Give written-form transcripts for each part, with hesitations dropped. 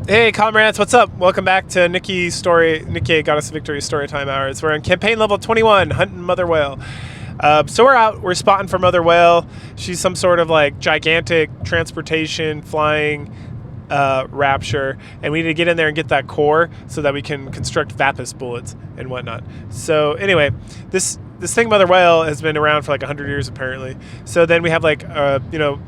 Hey, comrades, what's up? Welcome back to Nikke Got Us a Victory Storytime Hours. We're on campaign level 21, hunting Mother Whale. So we're out, we're spotting for Mother Whale. She's some sort of like gigantic transportation, flying rapture, and we need to get in there and get that core so that we can construct Vapus bullets and whatnot. So anyway, this thing Mother Whale has been around for like 100 years apparently. So then we have like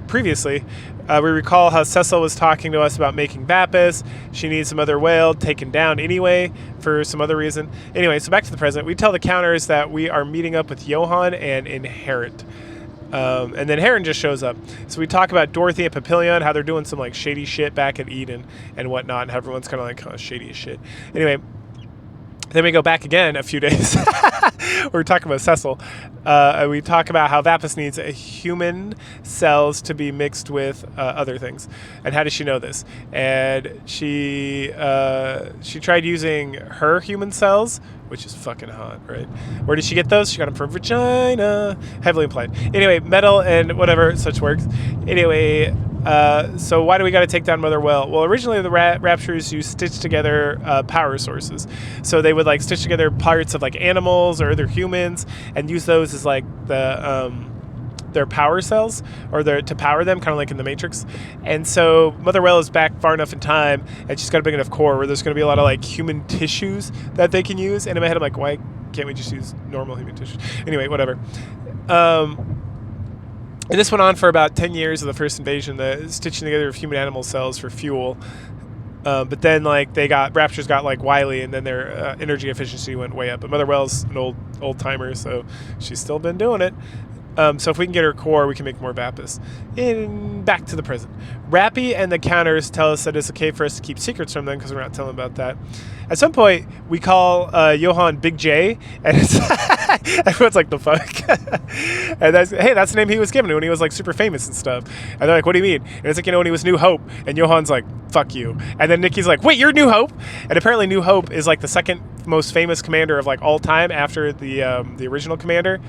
previously we recall how Cecil was talking to us about making Vapus. She needs some Mother Whale taken down anyway for some other reason. Anyway, so back to the present. We tell the counters that we are meeting up with Johann and Inherent. And then Heron just shows up. So we talk about Dorothy and Papillion, how they're doing some like shady shit back at Eden and whatnot, and everyone's kind of like, oh, shady as shit. Anyway, then we go back again a few days. We're talking about Cecil. We talk about how Vapus needs a human cells to be mixed with other things. And how does she know this? And she tried using her human cells, which is fucking hot, right? Where did she get those? She got them from vagina. Heavily implied. Anyway, metal and whatever such works. Anyway, so why do we got to take down Mother Whale? Well, originally the Raptures used stitched together power sources. So they would like stitch together parts of like animals or other humans and use those as like their power cells or to power them, kind of like in the Matrix. And so Mother Whale is back far enough in time, and she's got a big enough core where there's going to be a lot of like human tissues that they can use. And in my head, I'm like, why can't we just use normal human tissues? Anyway, whatever. And this went on for about 10 years of the first invasion, the stitching together of human animal cells for fuel. But then, like, Raptures got like wily, and then their energy efficiency went way up. But Mother Whale's an old timer, so she's still been doing it. So if we can get her core, we can make more Vapus. Back to the present. Rappy and the counters tell us that it's okay for us to keep secrets from them because we're not telling them about that. At some point, we call Johann Big J, and it's everyone's like, the fuck? And that's the name he was given when he was like super famous and stuff. And they're like, what do you mean? And it's like, when he was New Hope, and Johann's like, fuck you. And then Nikki's like, wait, you're New Hope? And apparently New Hope is like the second most famous commander of like all time after the original commander.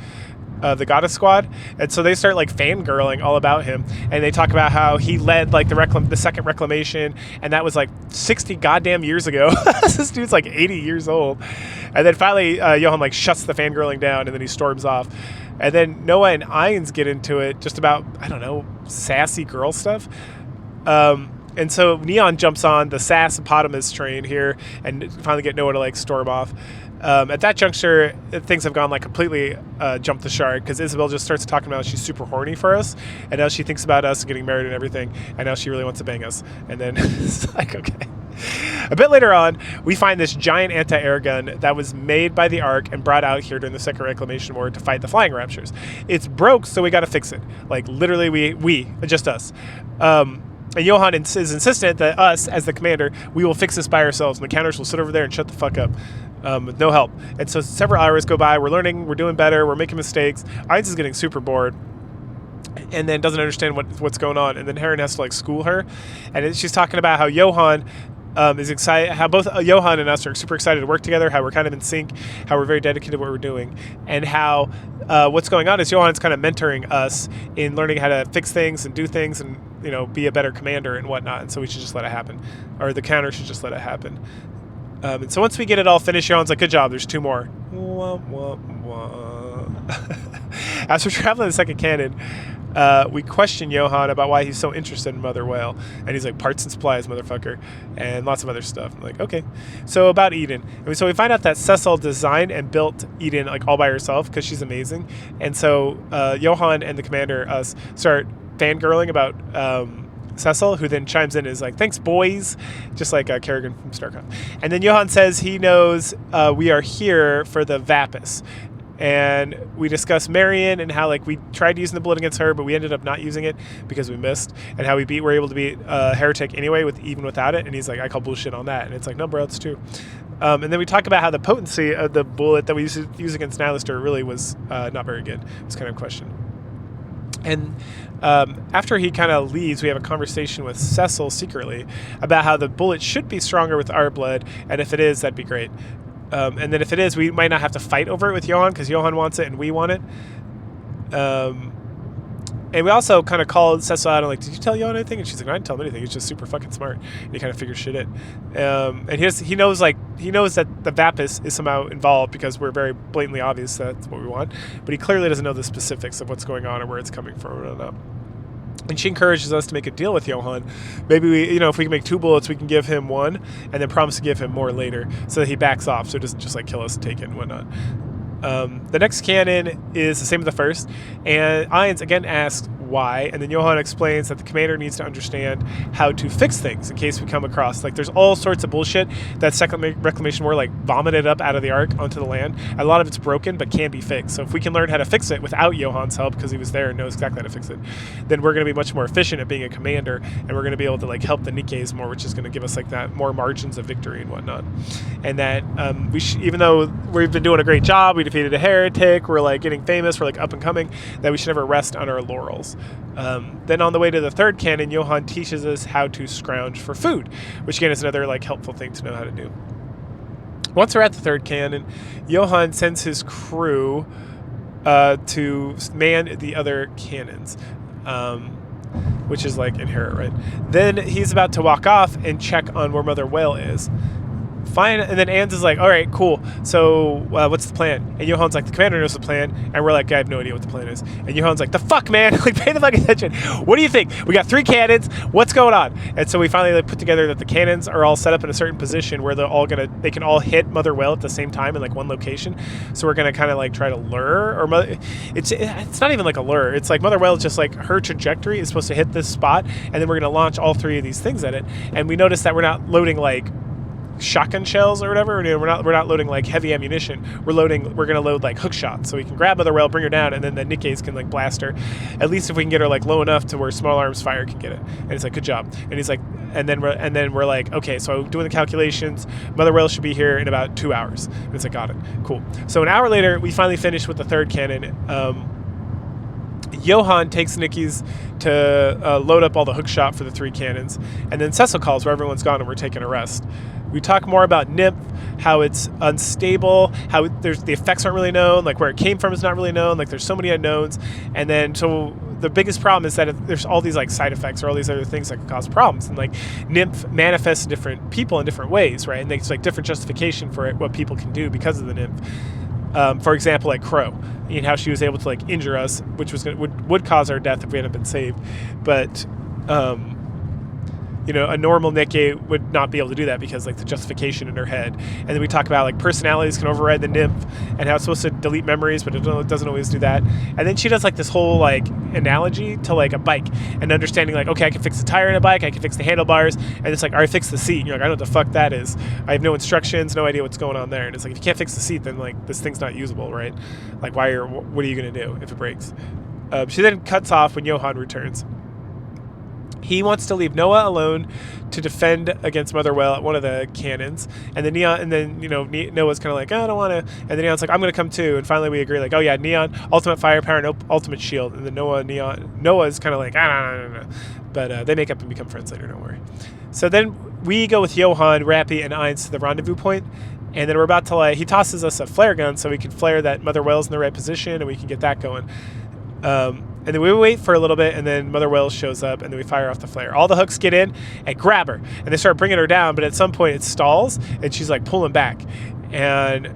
The Goddess Squad, and so they start like fangirling all about him, and they talk about how he led like the second reclamation, and that was like 60 goddamn years ago. This dude's like 80 years old, and then finally Johann like shuts the fangirling down, and then he storms off, and then Noah and Irons get into it just about, I don't know, sassy girl stuff. And so Neon jumps on the Sassopotamus train here and finally get Noah to like storm off. At that juncture, things have gone like completely jump the shark because Isabel just starts talking about how she's super horny for us, and now she thinks about us getting married and everything, and now she really wants to bang us. And then it's like, okay. A bit later on, we find this giant anti-air gun that was made by the Ark and brought out here during the Second Reclamation War to fight the Flying Raptures. It's broke, so we got to fix it. Like literally, we just us. And Johann is insistent that us, as the commander, we will fix this by ourselves, and the counters will sit over there and shut the fuck up. With no help. And so several hours go by, we're learning, we're doing better, we're making mistakes. Irons is getting super bored and then doesn't understand what's going on, and then Heron has to like school her, and she's talking about how Johann is excited, how both Johann and us are super excited to work together, how we're kind of in sync, how we're very dedicated to what we're doing, and how what's going on is Johann's kind of mentoring us in learning how to fix things and do things and be a better commander and whatnot, and so we should just let it happen, or the counter should just let it happen. And so once we get it all finished, Johan's like, good job, there's 2 more. Wah, wah, wah. As we're traveling the second cannon, we question Johann about why he's so interested in Mother Whale. And he's like, parts and supplies, motherfucker. And lots of other stuff. I'm like, okay. So about Eden. And so we find out that Cecil designed and built Eden like all by herself because she's amazing. And so Johann and the commander, us, start fangirling about Cecil, who then chimes in and is like, thanks, boys, just like Kerrigan from StarCraft. And then Johann says he knows we are here for the Vapus. And we discuss Marion and how like we tried using the bullet against her, but we ended up not using it because we missed, and how we're able to beat Heretic anyway even without it. And he's like, I call bullshit on that. And it's like, no, bro, it's true. And then we talk about how the potency of the bullet that we use against Nylaster really was not very good. It's kind of a question. And after he kind of leaves, we have a conversation with Cecil secretly about how the bullet should be stronger with our blood, and if it is, that'd be great. And then if it is, we might not have to fight over it with Johann because Johann wants it and we want it. And we also kind of called Cecil out and like, did you tell Johan anything? And she's like, I didn't tell him anything. He's just super fucking smart. And he kind of figures shit in. And he knows that the Vapis is somehow involved because we're very blatantly obvious that's what we want. But he clearly doesn't know the specifics of what's going on or where it's coming from. I don't know. And she encourages us to make a deal with Johan. Maybe if we can make 2 bullets, we can give him 1 and then promise to give him more later so that he backs off so he doesn't just like kill us and take it and whatnot. The next cannon is the same as the first, and Irons again asks why, and then Johan explains that the commander needs to understand how to fix things in case we come across, like, there's all sorts of bullshit that Second Reclamation War, like, vomited up out of the Ark onto the land. A lot of it's broken, but can be fixed. So if we can learn how to fix it without Johan's help, because he was there and knows exactly how to fix it, then we're going to be much more efficient at being a commander, and we're going to be able to, like, help the Nikkes more, which is going to give us, like, that more margins of victory and whatnot. And that even though we've been doing a great job, we defeated a heretic, we're, like, getting famous, we're, like, up and coming, that we should never rest on our laurels. Then on the way to the third cannon, Johan teaches us how to scrounge for food, which again is another like helpful thing to know how to do. Once we're at the third cannon, Johan sends his crew to man the other cannons, which is like inherent, right? Then he's about to walk off and check on where Mother Whale is. Fine, and then Ans is like, all right, cool, so what's the plan? And Johan's like, the commander knows the plan, and we're like, I have no idea what the plan is. And Johan's like, the fuck, man, like, pay the fucking attention. What do you think? We got 3 cannons, what's going on? And so we finally like put together that the cannons are all set up in a certain position where they can all hit Mother Whale at the same time in like one location. So we're gonna kind of like try to lure, or it's not even like a lure, it's like Mother Whale is just like, her trajectory is supposed to hit this spot, and then we're gonna launch all 3 of these things at it. And we notice that we're not loading like shotgun shells or whatever. We're not loading like heavy ammunition. We're gonna load like hook shots, so we can grab Mother Whale, bring her down, and then the Nikkes can like blast her. At least if we can get her like low enough to where small arms fire can get it. And it's like, good job. And he's like, and then we're like, okay, so doing the calculations, Mother Whale should be here in about 2 hours. And it's like, got it, cool. So an hour later, we finally finished with the third cannon. Johan takes Nikke's to load up all the hook shot for the 3 cannons, and then Cecil calls where everyone's gone and we're taking a rest. We talk more about Nymph, how it's unstable, how the effects aren't really known, like where it came from is not really known, like there's so many unknowns. And then so the biggest problem is that there's all these like side effects or all these other things that can cause problems. And like Nymph manifests in different people in different ways, right? And there's like different justification for it, what people can do because of the Nymph. For example, like Crow, and how she was able to like injure us, which would cause our death if we hadn't been saved. But a normal Nikke would not be able to do that because like the justification in her head. And then we talk about like personalities can override the Nymph and how it's supposed to delete memories, but it doesn't always do that. And then she does like this whole like analogy to like a bike and understanding like, okay, I can fix the tire in a bike, I can fix the handlebars, and it's like, all right, fix the seat. And you're like, I don't know what the fuck that is. I have no instructions, no idea what's going on there. And it's like, if you can't fix the seat, then like this thing's not usable, right? Like what are you gonna do if it breaks? She then cuts off when Johan returns. He wants to leave Noah alone to defend against Mother Whale at one of the cannons, and then Noah's kind of like, oh, I don't want to, and then Neon's like, I'm going to come too, and finally we agree, like, oh yeah, Neon, ultimate firepower, and ultimate shield, and then Noah's kind of like, no, but they make up and become friends later, don't worry. So then we go with Johan, Rappy, and Ainz to the rendezvous point, and then we're about to he tosses us a flare gun so we can flare that Mother Whale's in the right position, and we can get that going. And then we wait for a little bit, and then Mother Whale shows up, and then we fire off the flare. All the hooks get in and grab her, and they start bringing her down, but at some point it stalls, and she's like pulling back. And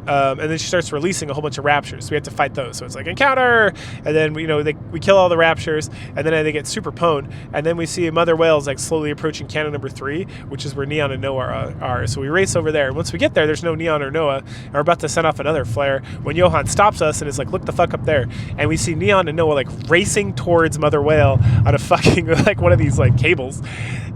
then she starts releasing a whole bunch of raptures, so we have to fight those. So it's like encounter, and then we kill all the raptures, and then they get super pwned, and then we see Mother Whale's like slowly approaching cannon number 3, which is where Neon and Noah are. So we race over there, and once we get there, there's no Neon or Noah, and we're about to send off another flare when Johan stops us and is like, look the fuck up there, and we see Neon and Noah like racing towards Mother Whale on a fucking like one of these like cables.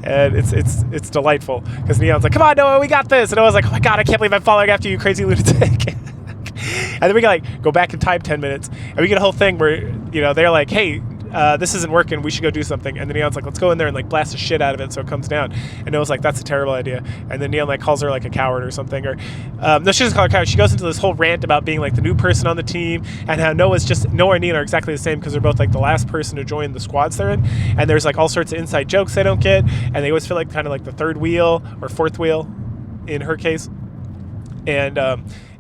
And it's delightful because Neon's like, come on, Noah, we got this. And I was like, oh my god, I can't believe I'm following after you, crazy lunatic. And then we can like go back in time 10 minutes, and we get a whole thing where they're like, hey, this isn't working, we should go do something. And then Neon's like, let's go in there and like blast the shit out of it so it comes down. And Noah's like, that's a terrible idea. And then Neon like calls her like a coward or something, or no, she doesn't call her a coward. She goes into this whole rant about being like the new person on the team, and how Noah and Neon are exactly the same because they're both like the last person to join the squads they're in. And there's like all sorts of inside jokes they don't get, and they always feel like kind of like the third wheel or fourth wheel in her case. And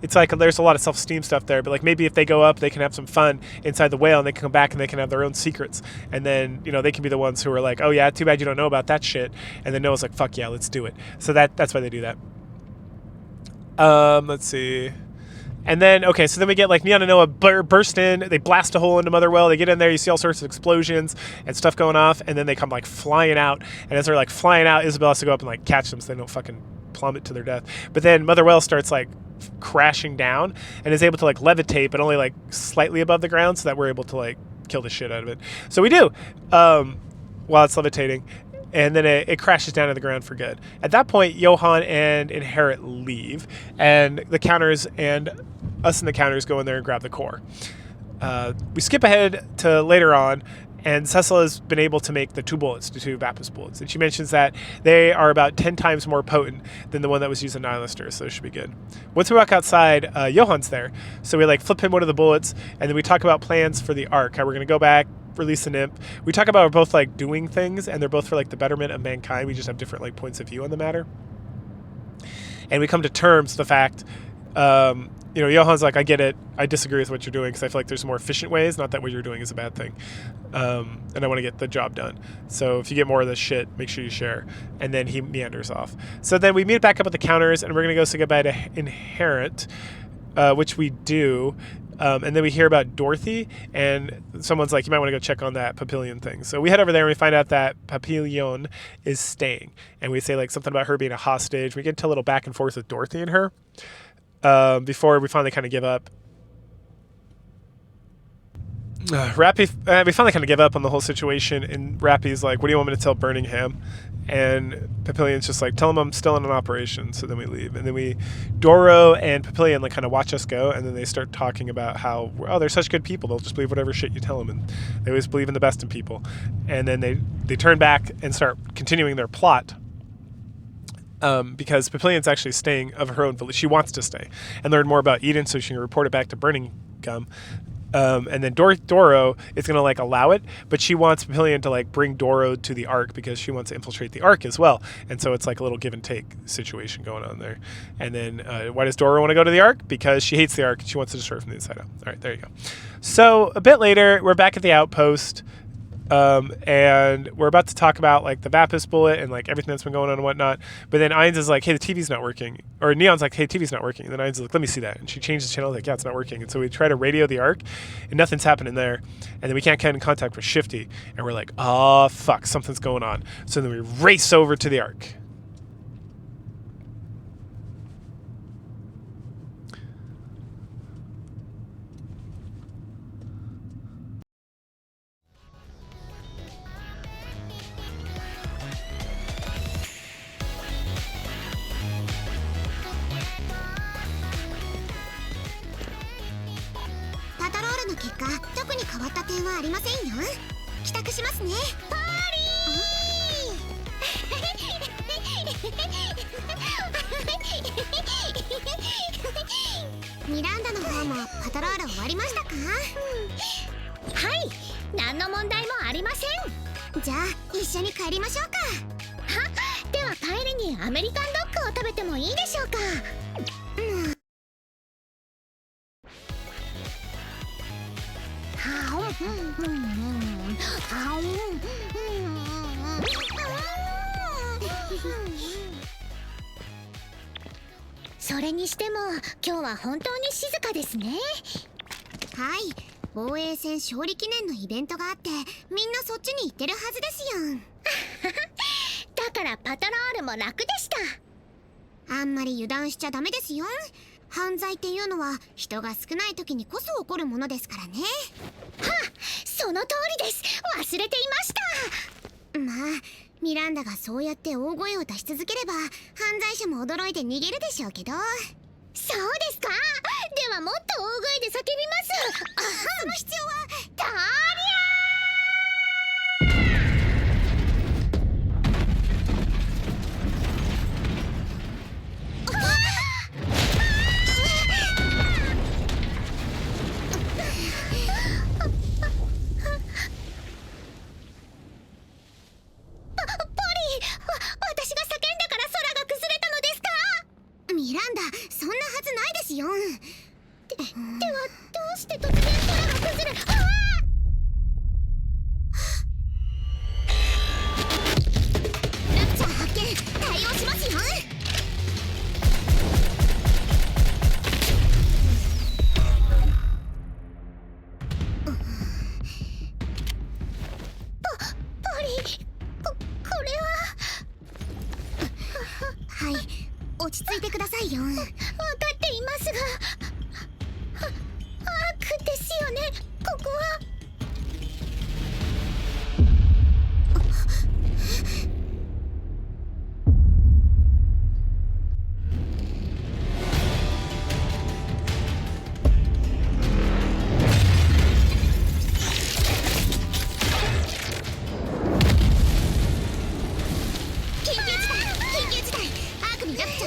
it's like there's a lot of self-esteem stuff there, but like maybe if they go up, they can have some fun inside the whale, and they can come back and they can have their own secrets, and then they can be the ones who are like, oh yeah, too bad you don't know about that shit, and then Noah's like, fuck yeah, let's do it. So that's why they do that. Let's see. And then, okay, so then we get like Neon and Noah burst in, they blast a hole into Mother Whale, they get in there, you see all sorts of explosions and stuff going off, and then they come like flying out, and as they're like flying out, Isabel has to go up and like catch them so they don't fucking plummet to their death. But then Mother Whale starts like crashing down and is able to like levitate, but only like slightly above the ground, so that we're able to like kill the shit out of it. So we do, while it's levitating. And then it crashes down to the ground for good. At that point, Johan and Inherit leave, and the counters and us and the counters go in there and grab the core. We skip ahead to later on, and Cecil has been able to make the two Vapus bullets. And she mentions that they are about 10 times more potent than the one that was used in Nihilister, so it should be good. Once we walk outside, Johan's there. So we like flip him one of the bullets, and then we talk about plans for the Ark, how we're going to go back, release the nymph. We talk about we're both like doing things, and they're both for like the betterment of mankind. We just have different like points of view on the matter. And we come to terms with the fact, Johan's like, I get it. I disagree with what you're doing because I feel like there's more efficient ways. Not that what you're doing is a bad thing. And I want to get the job done. So if you get more of this shit, make sure you share. And then he meanders off. So then we meet back up at the counters, and we're going to go say goodbye to Inherit, which we do. And then we hear about Dorothy, and someone's like, you might want to go check on that Papillion thing. So we head over there, and we find out that Papillion is staying. And we say like something about her being a hostage. We get into a little back and forth with Dorothy and her before we finally kind of give up. Rappy, we finally kind of give up on the whole situation, and Rappy's like, what do you want me to tell Birmingham? And Papillion's just like, tell him I'm still in an operation. So then we leave, and then Doro and Papillion like kind of watch us go, and then they start talking about how, oh, they're such good people, they'll just believe whatever shit you tell them, and they always believe in the best in people. And then they turn back and start continuing their plot. Because Papillion's actually staying of her own village. She wants to stay and learn more about Eden so she can report it back to Birmingham. And then Doro is going to like allow it, but she wants Papillion to like bring Doro to the Ark because she wants to infiltrate the Ark as well. And so it's like a little give and take situation going on there. And then why does Doro want to go to the Ark? Because she hates the Ark and she wants to destroy it from the inside out. All right, there you go. So a bit later, we're back at the outpost. And we're about to talk about like the Vapus bullet and like everything that's been going on and whatnot. But then Ainz is like, hey, the TV's not working. Or Neon's like, hey, TV's not working. And then Ainz is like, let me see that. And she changes the channel, like, yeah, it's not working. And so we try to radio the Ark, and nothing's happening there. And then we can't get in contact with Shifty. And we're like, oh, fuck, something's going on. So then we race over to the Ark.ミランダの方もパトロール終わりましたか？はい、何の問題もありません。じゃあ一緒に帰りましょうか。は、では帰りにアメリカンドッグを食べてもいいでしょうか。それにしても今日は本当に静かですね。はい、防衛戦勝利記念のイベントがあってみんなそっちに行ってるはずですよ。だからパトロールも楽でした。あんまり油断しちゃダメですよ。犯罪っていうのは人が少ない時にこそ起こるものですからね。はあ、その通りです。忘れていました。まあミランダがそうやって大声を出し続ければ犯罪者も驚いて逃げるでしょうけど。そうですか。ではもっと大声で叫びます。その必要はダーリ私が叫んだから空が崩れたのですか？ミランダ、そんなはずち着いてくださいよ。分かっていますが、アークですよね、ここは。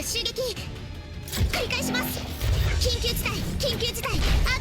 襲撃繰り返します。緊急事態、緊急事態、ア